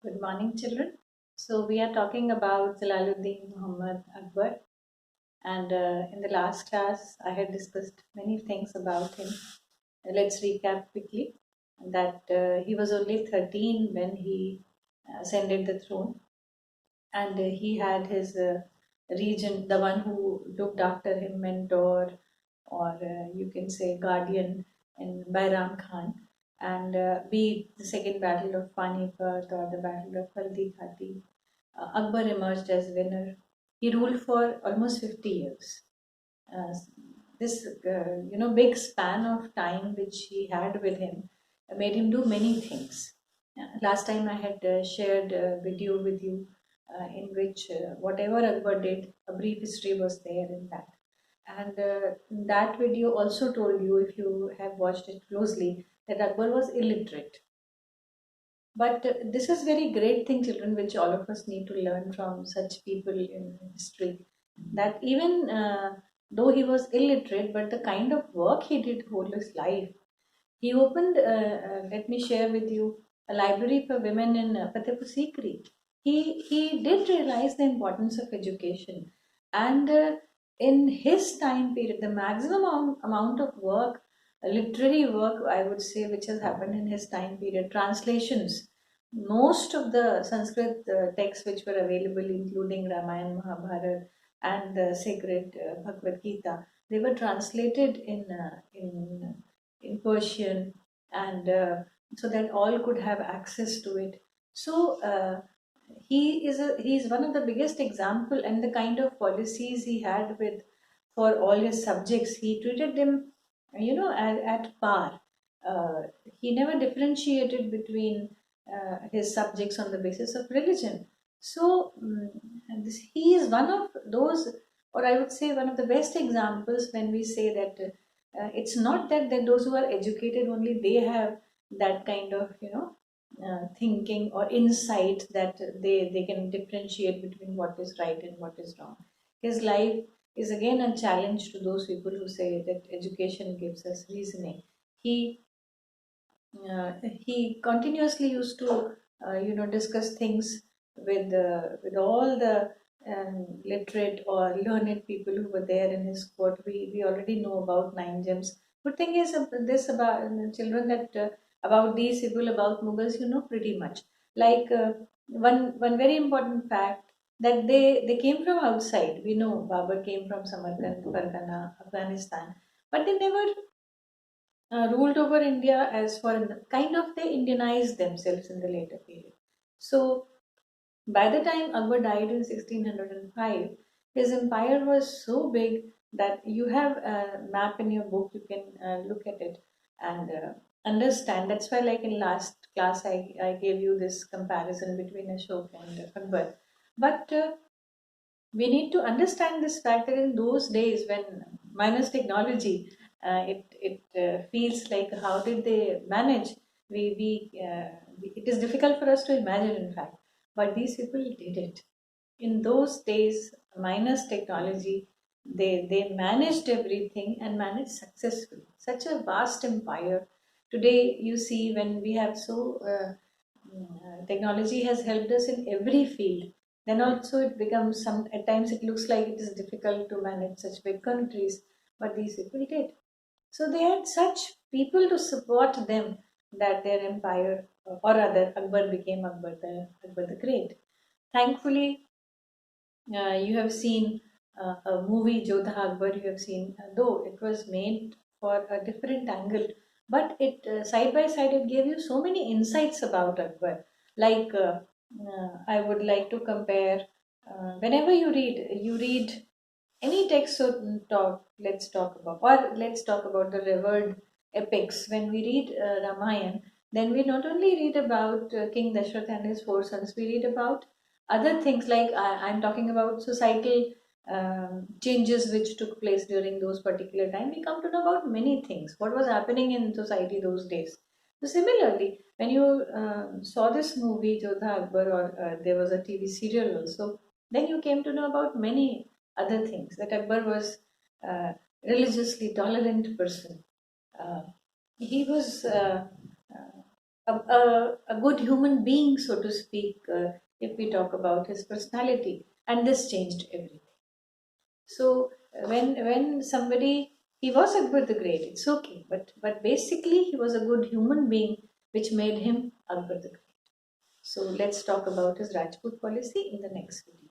Good morning, children. So, we are talking about Jalaluddin Muhammad Akbar, and in the last class, I had discussed many things about him. Let's recap quickly that he was only 13 when he ascended the throne, and he had his regent, the one who looked after him, mentor, or you can say guardian, in Bairam Khan, and be it the second battle of Panipat or the battle of Haldi Khati. Akbar emerged as winner. He ruled for almost 50 years. Uh, this big span of time which he had with him made him do many things. Last time I had shared a video with you in which whatever Akbar did, a brief history was there in that. And that video also told you, if you have watched it closely, that Akbar was illiterate. But this is very great thing, children, which all of us need to learn from such people in history. That even though he was illiterate, but the kind of work he did whole his life, he opened. Let me share with you a library for women in Fatehpur Sikri. He did realize the importance of education, and in his time period, the maximum amount of work, literary work, I would say, which has happened in his time period, translations. Most of the Sanskrit texts which were available, including Ramayana, Mahabharata, and the sacred Bhagavad Gita, they were translated in Persian, and so that all could have access to it. So he is one of the biggest example, and the kind of policies he had with for all his subjects, he treated them, at par. He never differentiated between his subjects on the basis of religion. So he is one of those, or I would say one of the best examples when we say that it's not that those who are educated only they have that kind of thinking or insight that they can differentiate between what is right and what is wrong. His life is again a challenge to those people who say that education gives us reasoning. He continuously used to discuss things with all the literate or learned people who were there in his court. We already know about nine gems. Good thing is this about children, that about these people, about Mughals, you know pretty much. Like one very important fact, that they came from outside. We know Babur came from Samarkand, Fargana, Afghanistan, but they never ruled over India as foreign. Kind of they Indianized themselves in the later period. So by the time Akbar died in 1605, his empire was so big that you have a map in your book. You can look at it and understand. That's why, like in last class, I gave you this comparison between Ashok and Akbar. But we need to understand this fact that in those days, when minus technology, it feels like how did they manage. It is difficult for us to imagine, in fact, but these people did it in those days. Minus technology, they managed everything and managed successfully such a vast empire. Today you see, when we have technology has helped us in every field, then also it becomes some, at times it looks like it is difficult to manage such big countries, but these people did. So they had such people to support them, that their empire, or rather Akbar became Akbar the Great. Thankfully, you have seen a movie Jodha Akbar. You have seen, though it was made for a different angle, but it side by side it gave you so many insights about Akbar. Like I would like to compare. Whenever you read any text, so talk. Let's talk about the revered epics. When we read Ramayana, then we not only read about King Dashrath and his four sons, we read about other things, like I'm talking about societal changes which took place during those particular time. We come to know about many things, what was happening in society those days. So similarly, when you saw this movie Jodha Akbar, or there was a TV serial also, then you came to know about many other things, that Akbar was a religiously tolerant person. uh, he was a good human being, so to speak, if we talk about his personality. And this changed everything. So when somebody, he was Akbar the Great, it's okay, but basically he was a good human being, which made him Akbar the Great. So let's talk about his Rajput policy in the next video.